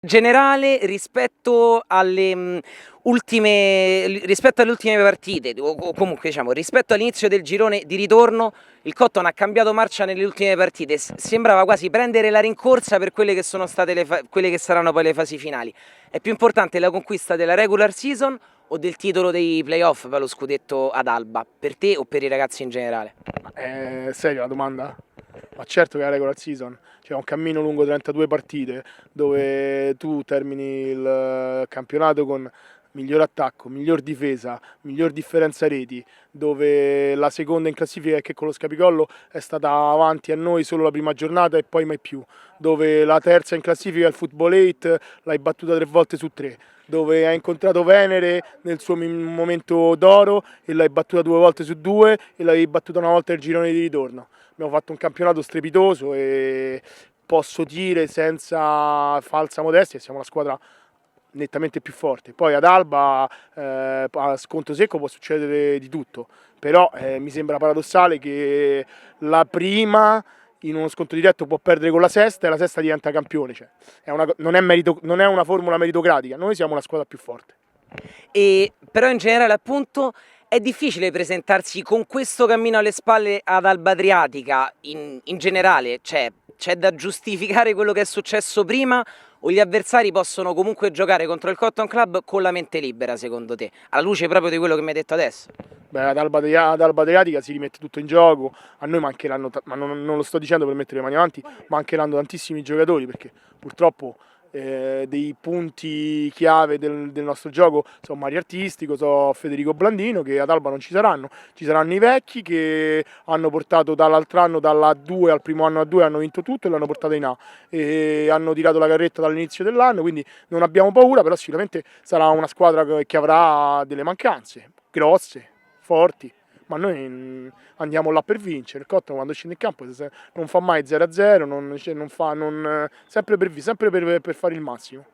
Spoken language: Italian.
Generale rispetto alle ultime partite, o comunque diciamo rispetto all'inizio del girone di ritorno, il Cotton ha cambiato marcia nelle ultime partite, sembrava quasi prendere la rincorsa per quelle che sono state quelle che saranno poi le fasi finali. È più importante la conquista della regular season o del titolo dei playoff per lo scudetto ad Alba, per te o per i ragazzi in generale? È seria la domanda? Ma certo che è la regular season, c'è un cammino lungo 32 partite dove tu termini il campionato con miglior attacco, miglior difesa, miglior differenza reti, dove la seconda in classifica che con lo Scapicollo è stata avanti a noi solo la prima giornata e poi mai più, dove la terza in classifica il Football 8 l'hai battuta 3 volte su 3, dove hai incontrato Venere nel suo momento d'oro e l'hai battuta 2 volte su 2 e l'hai battuta una volta nel girone di ritorno. Abbiamo fatto un campionato strepitoso e posso dire senza falsa modestia che siamo la squadra nettamente più forte. Poi ad Alba a sconto secco può succedere di tutto, però mi sembra paradossale che la prima in uno scontro diretto può perdere con la sesta e la sesta diventa campione. Cioè, non è una formula meritocratica, noi siamo la squadra più forte. Però in generale appunto è difficile presentarsi con questo cammino alle spalle ad Alba Adriatica in generale, cioè c'è da giustificare quello che è successo prima o gli avversari possono comunque giocare contro il Cotton Club con la mente libera secondo te, alla luce proprio di quello che mi hai detto adesso? Beh, ad Alba Adriatica si rimette tutto in gioco, a noi mancheranno, ma non lo sto dicendo per mettere le mani avanti, mancheranno tantissimi giocatori perché purtroppo dei punti chiave del nostro gioco sono Mario Artistico, so Federico Blandino che ad Alba non ci saranno i vecchi che hanno portato dall'altro anno, dalla A2 al primo anno A2 hanno vinto tutto e l'hanno portato in A e hanno tirato la carretta dall'inizio dell'anno, quindi non abbiamo paura, però sicuramente sarà una squadra che avrà delle mancanze grosse, forti, ma noi andiamo là per vincere. Il Cotton quando scende in campo non fa mai 0-0, sempre per fare il massimo.